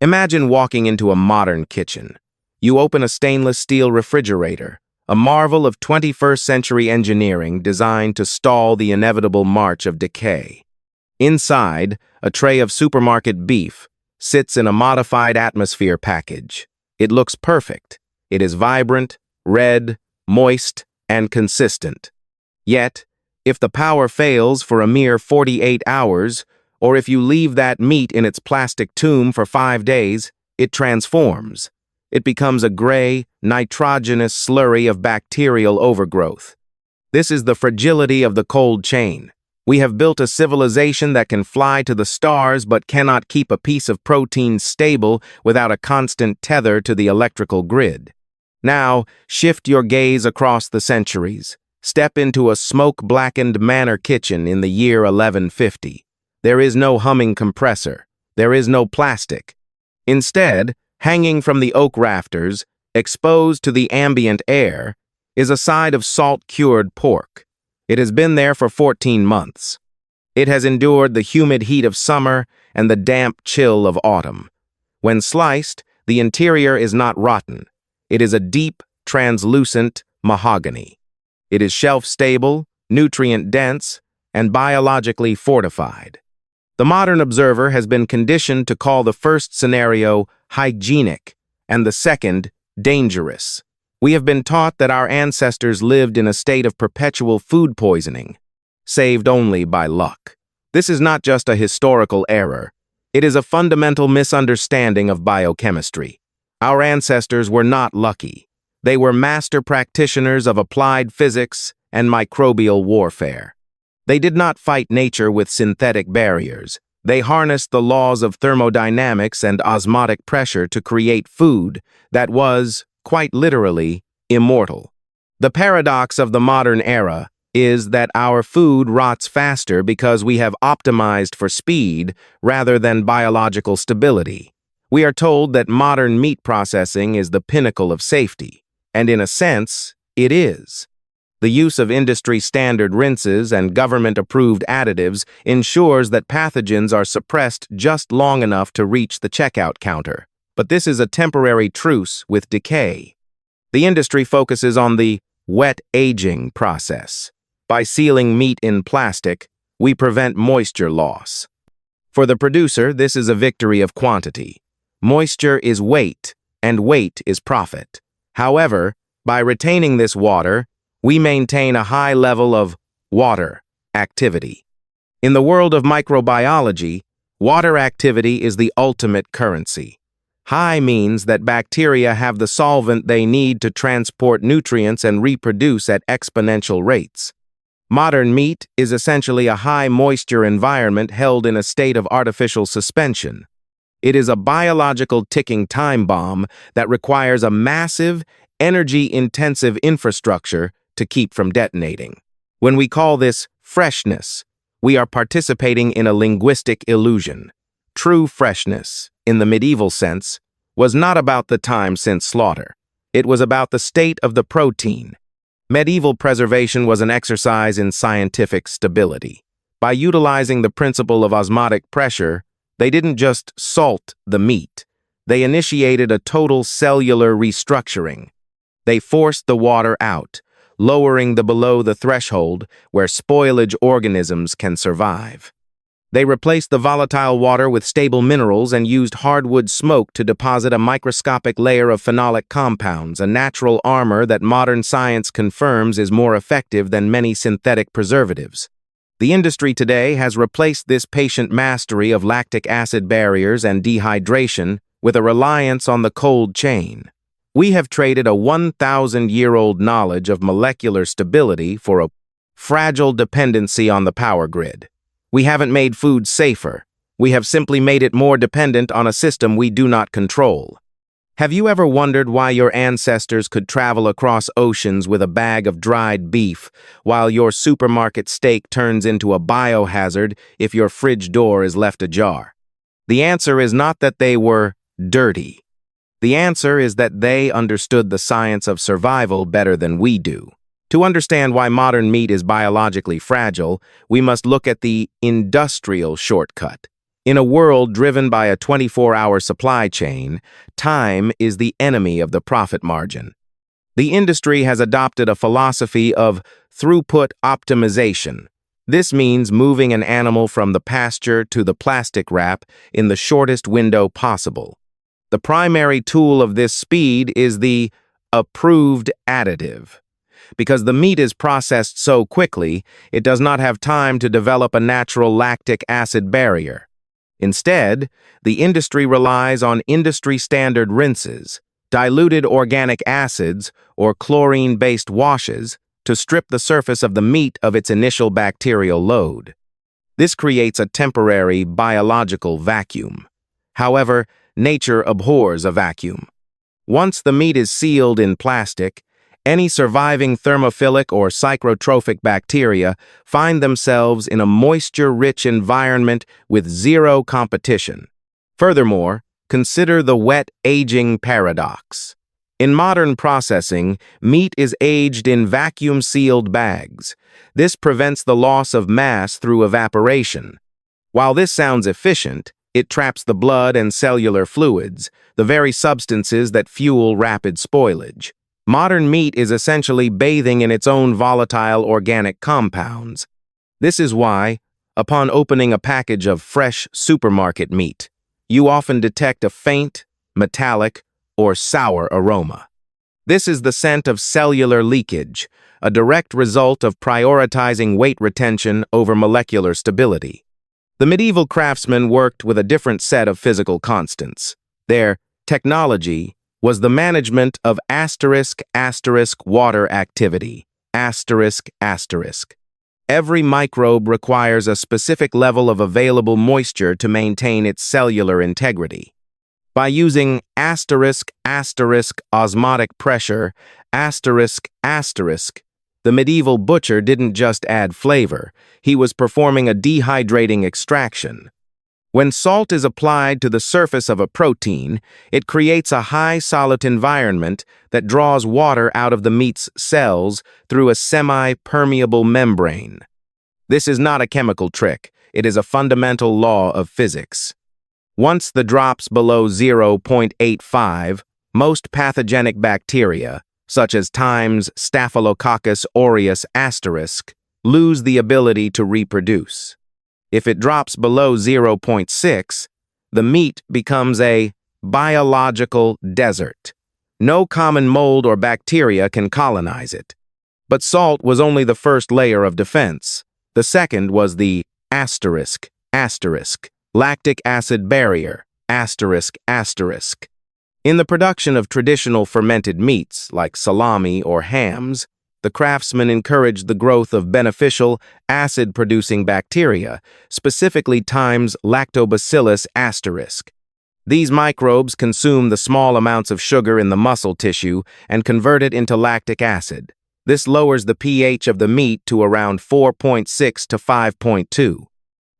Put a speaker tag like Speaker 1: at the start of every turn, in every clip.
Speaker 1: Imagine walking into a modern kitchen. You open a stainless steel refrigerator, a marvel of 21st century engineering designed to stall the inevitable march of decay. Inside, a tray of supermarket beef sits in a modified atmosphere package. It looks perfect. It is vibrant, red, moist, and consistent. Yet, if the power fails for a mere 48 hours, or if you leave that meat in its plastic tomb for 5 days, it transforms. It becomes a gray, nitrogenous slurry of bacterial overgrowth. This is the fragility of the cold chain. We have built a civilization that can fly to the stars but cannot keep a piece of protein stable without a constant tether to the electrical grid. Now, shift your gaze across the centuries. Step into a smoke-blackened manor kitchen in the year 1150. There is no humming compressor. There is no plastic. Instead, hanging from the oak rafters, exposed to the ambient air, is a side of salt-cured pork. It has been there for 14 months. It has endured the humid heat of summer and the damp chill of autumn. When sliced, the interior is not rotten. It is a deep, translucent mahogany. It is shelf-stable, nutrient-dense, and biologically fortified. The modern observer has been conditioned to call the first scenario hygienic and the second dangerous. We have been taught that our ancestors lived in a state of perpetual food poisoning, saved only by luck. This is not just a historical error. It is a fundamental misunderstanding of biochemistry. Our ancestors were not lucky. They were master practitioners of applied physics and microbial warfare. They did not fight nature with synthetic barriers. They harnessed the laws of thermodynamics and osmotic pressure to create food that was, quite literally, immortal. The paradox of the modern era is that our food rots faster because we have optimized for speed rather than biological stability. We are told that modern meat processing is the pinnacle of safety, and in a sense, it is. The use of industry-standard rinses and government-approved additives ensures that pathogens are suppressed just long enough to reach the checkout counter. But this is a temporary truce with decay. The industry focuses on the wet aging process. By sealing meat in plastic, we prevent moisture loss. For the producer, this is a victory of quantity. Moisture is weight, and weight is profit. However, by retaining this water, we maintain a high level of water activity. In the world of microbiology, water activity is the ultimate currency. High means that bacteria have the solvent they need to transport nutrients and reproduce at exponential rates. Modern meat is essentially a high-moisture environment held in a state of artificial suspension. It is a biological ticking time bomb that requires a massive, energy-intensive infrastructure to keep from detonating. When we call this freshness, we are participating in a linguistic illusion. True freshness, in the medieval sense, was not about the time since slaughter. It was about the state of the protein. Medieval preservation was an exercise in scientific stability. By utilizing the principle of osmotic pressure, they didn't just salt the meat. They initiated a total cellular restructuring. They forced the water out, lowering the below the threshold where spoilage organisms can survive. They replaced the volatile water with stable minerals and used hardwood smoke to deposit a microscopic layer of phenolic compounds, a natural armor that modern science confirms is more effective than many synthetic preservatives. The industry today has replaced this patient mastery of lactic acid barriers and dehydration with a reliance on the cold chain. We have traded a 1,000-year-old knowledge of molecular stability for a fragile dependency on the power grid. We haven't made food safer. We have simply made it more dependent on a system we do not control. Have you ever wondered why your ancestors could travel across oceans with a bag of dried beef, while your supermarket steak turns into a biohazard if your fridge door is left ajar? The answer is not that they were dirty. The answer is that they understood the science of survival better than we do. To understand why modern meat is biologically fragile, we must look at the industrial shortcut. In a world driven by a 24-hour supply chain, time is the enemy of the profit margin. The industry has adopted a philosophy of throughput optimization. This means moving an animal from the pasture to the plastic wrap in the shortest window possible. The primary tool of this speed is the approved additive. Because the meat is processed so quickly, it does not have time to develop a natural lactic acid barrier. Instead, the industry relies on industry-standard rinses, diluted organic acids, or chlorine-based washes to strip the surface of the meat of its initial bacterial load. This creates a temporary biological vacuum. However, nature abhors a vacuum. Once the meat is sealed in plastic, any surviving thermophilic or psychotrophic bacteria find themselves in a moisture-rich environment with zero competition. Furthermore, consider the wet aging paradox. In modern processing, meat is aged in vacuum-sealed bags. This prevents the loss of mass through evaporation. While this sounds efficient, it traps the blood and cellular fluids, the very substances that fuel rapid spoilage. Modern meat is essentially bathing in its own volatile organic compounds. This is why, upon opening a package of fresh supermarket meat, you often detect a faint, metallic, or sour aroma. This is the scent of cellular leakage, a direct result of prioritizing weight retention over molecular stability. The medieval craftsmen worked with a different set of physical constants. Their technology was the management of water activity. Every microbe requires a specific level of available moisture to maintain its cellular integrity. By using osmotic pressure, the medieval butcher didn't just add flavor, he was performing a dehydrating extraction. When salt is applied to the surface of a protein, it creates a high solute environment that draws water out of the meat's cells through a semi-permeable membrane. This is not a chemical trick, it is a fundamental law of physics. Once the drops below 0.85, most pathogenic bacteria, such as Times Staphylococcus aureus *, lose the ability to reproduce. If it drops below 0.6, the meat becomes a biological desert. No common mold or bacteria can colonize it. But salt was only the first layer of defense. The second was the lactic acid barrier, In the production of traditional fermented meats, like salami or hams, the craftsmen encouraged the growth of beneficial, acid-producing bacteria, specifically Times lactobacillus *. These microbes consume the small amounts of sugar in the muscle tissue and convert it into lactic acid. This lowers the pH of the meat to around 4.6 to 5.2.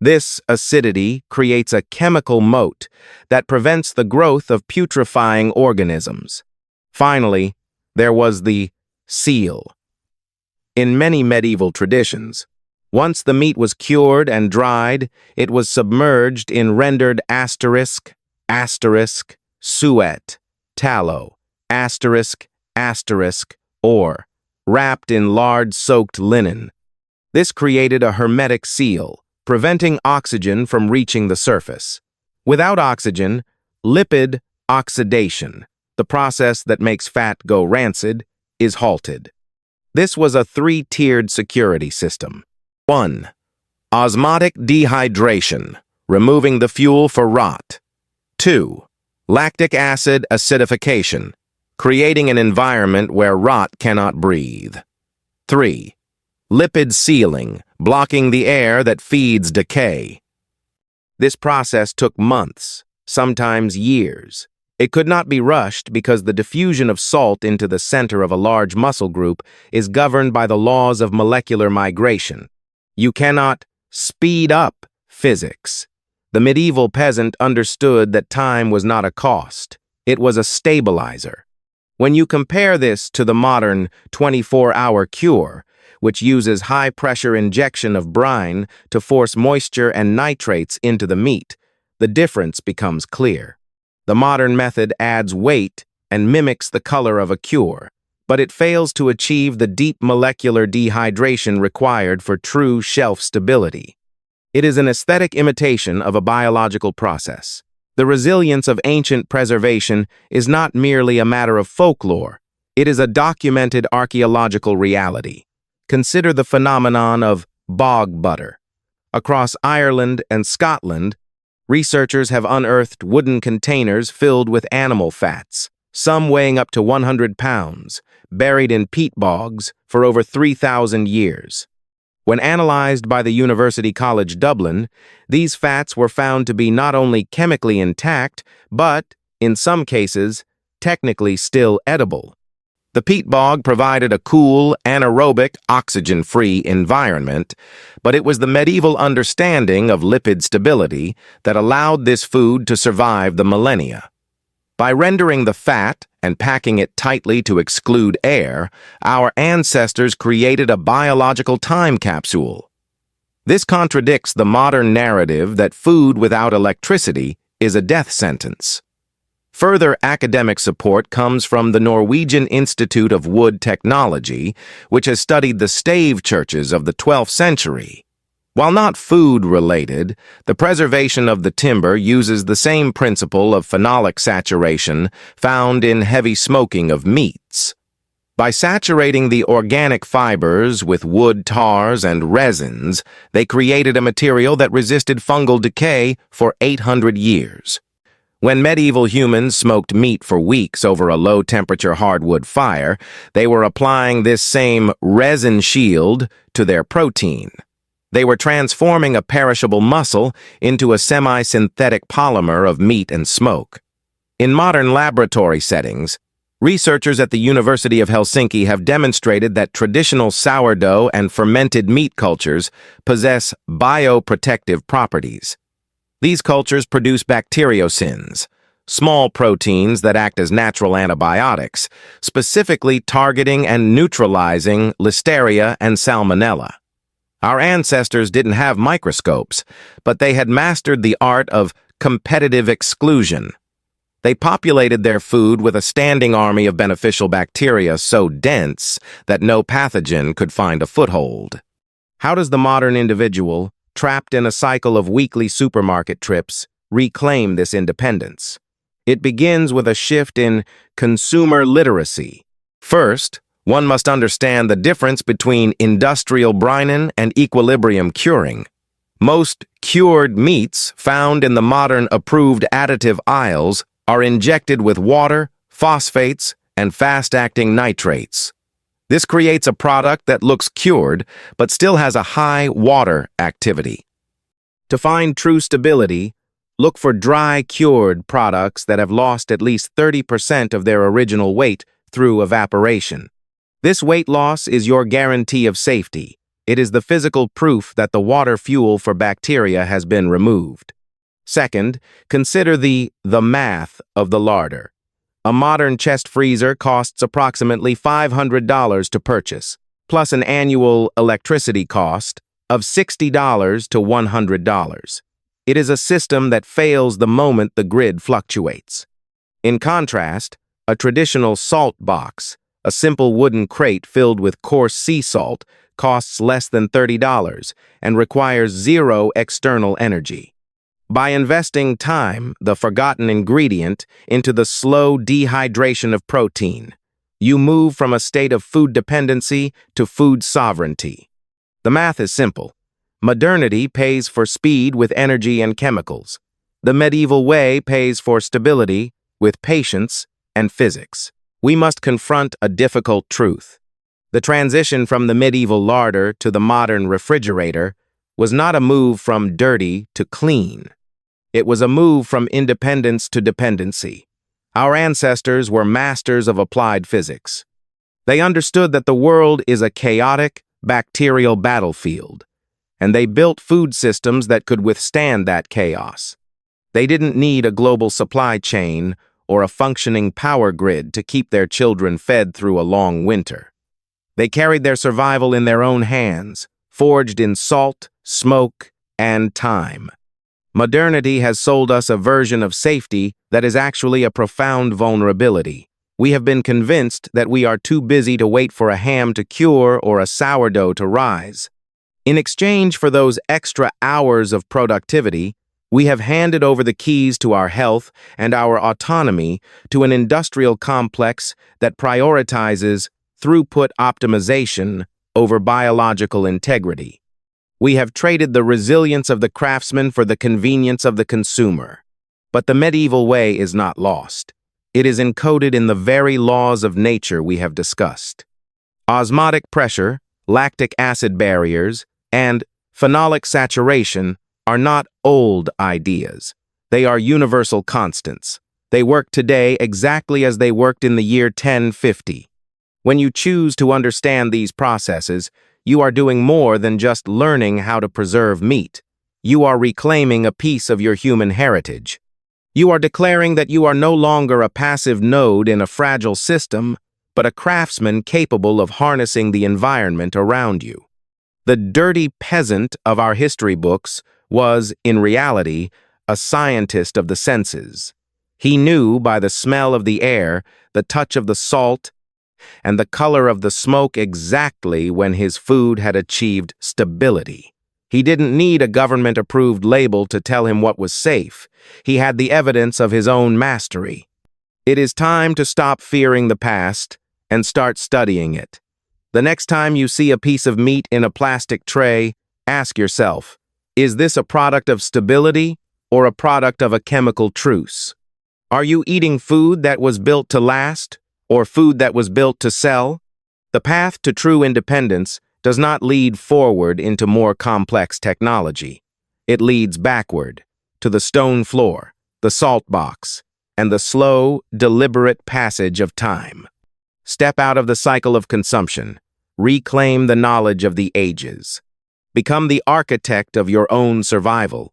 Speaker 1: This acidity creates a chemical moat that prevents the growth of putrefying organisms. Finally, there was the seal. In many medieval traditions, once the meat was cured and dried, it was submerged in rendered suet, tallow, or wrapped in lard-soaked linen. This created a hermetic seal, preventing oxygen from reaching the surface. Without oxygen, lipid oxidation, the process that makes fat go rancid, is halted. This was a three-tiered security system. 1. Osmotic dehydration, removing the fuel for rot. 2. Lactic acid acidification, creating an environment where rot cannot breathe. 3. Lipid sealing, blocking the air that feeds decay. This process took months, sometimes years. It could not be rushed because the diffusion of salt into the center of a large muscle group is governed by the laws of molecular migration. You cannot speed up physics. The medieval peasant understood that time was not a cost. It was a stabilizer. When you compare this to the modern 24-hour cure, which uses high-pressure injection of brine to force moisture and nitrates into the meat, the difference becomes clear. The modern method adds weight and mimics the color of a cure, but it fails to achieve the deep molecular dehydration required for true shelf stability. It is an aesthetic imitation of a biological process. The resilience of ancient preservation is not merely a matter of folklore, it is a documented archaeological reality. Consider the phenomenon of bog butter. Across Ireland and Scotland, researchers have unearthed wooden containers filled with animal fats, some weighing up to 100 pounds, buried in peat bogs for over 3,000 years. When analyzed by the University College Dublin, these fats were found to be not only chemically intact, but, in some cases, technically still edible. The peat bog provided a cool, anaerobic, oxygen-free environment, but it was the medieval understanding of lipid stability that allowed this food to survive the millennia. By rendering the fat and packing it tightly to exclude air, our ancestors created a biological time capsule. This contradicts the modern narrative that food without electricity is a death sentence. Further academic support comes from the Norwegian Institute of Wood Technology, which has studied the stave churches of the 12th century. While not food-related, the preservation of the timber uses the same principle of phenolic saturation found in heavy smoking of meats. By saturating the organic fibers with wood tars and resins, they created a material that resisted fungal decay for 800 years. When medieval humans smoked meat for weeks over a low-temperature hardwood fire, they were applying this same resin shield to their protein. They were transforming a perishable muscle into a semi-synthetic polymer of meat and smoke. In modern laboratory settings, researchers at the University of Helsinki have demonstrated that traditional sourdough and fermented meat cultures possess bioprotective properties. These cultures produce bacteriocins, small proteins that act as natural antibiotics, specifically targeting and neutralizing Listeria and Salmonella. Our ancestors didn't have microscopes, but they had mastered the art of competitive exclusion. They populated their food with a standing army of beneficial bacteria so dense that no pathogen could find a foothold. How does the modern individual, trapped in a cycle of weekly supermarket trips, reclaim this independence? It begins with a shift in consumer literacy. First, one must understand the difference between industrial brinin and equilibrium curing. Most cured meats found in the modern approved additive aisles are injected with water, phosphates, and fast-acting nitrates. This creates a product that looks cured but still has a high water activity. To find true stability, look for dry cured products that have lost at least 30% of their original weight through evaporation. This weight loss is your guarantee of safety. It is the physical proof that the water fuel for bacteria has been removed. Second, consider the math of the larder. A modern chest freezer costs approximately $500 to purchase, plus an annual electricity cost of $60 to $100. It is a system that fails the moment the grid fluctuates. In contrast, a traditional salt box, a simple wooden crate filled with coarse sea salt, costs less than $30 and requires zero external energy. By investing time, the forgotten ingredient, into the slow dehydration of protein, you move from a state of food dependency to food sovereignty. The math is simple. Modernity pays for speed with energy and chemicals. The medieval way pays for stability with patience and physics. We must confront a difficult truth. The transition from the medieval larder to the modern refrigerator was not a move from dirty to clean. It was a move from independence to dependency. Our ancestors were masters of applied physics. They understood that the world is a chaotic, bacterial battlefield, and they built food systems that could withstand that chaos. They didn't need a global supply chain or a functioning power grid to keep their children fed through a long winter. They carried their survival in their own hands, forged in salt, smoke, and time. Modernity has sold us a version of safety that is actually a profound vulnerability. We have been convinced that we are too busy to wait for a ham to cure or a sourdough to rise. In exchange for those extra hours of productivity, we have handed over the keys to our health and our autonomy to an industrial complex that prioritizes throughput optimization over biological integrity. We have traded the resilience of the craftsman for the convenience of the consumer. But the medieval way is not lost. It is encoded in the very laws of nature we have discussed. Osmotic pressure, lactic acid barriers, and phenolic saturation are not old ideas. They are universal constants. They work today exactly as they worked in the year 1050. When you choose to understand these processes, you are doing more than just learning how to preserve meat. You are reclaiming a piece of your human heritage. You are declaring that you are no longer a passive node in a fragile system, but a craftsman capable of harnessing the environment around you. The dirty peasant of our history books was, in reality, a scientist of the senses. He knew by the smell of the air, the touch of the salt, and the color of the smoke exactly when his food had achieved stability. He didn't need a government-approved label to tell him what was safe. He had the evidence of his own mastery. It is time to stop fearing the past and start studying it. The next time you see a piece of meat in a plastic tray, ask yourself, is this a product of stability or a product of a chemical truce? Are you eating food that was built to last or food that was built to sell? The path to true independence does not lead forward into more complex technology. It leads backward to the stone floor, the salt box, and the slow, deliberate passage of time. Step out of the cycle of consumption. Reclaim the knowledge of the ages. Become the architect of your own survival.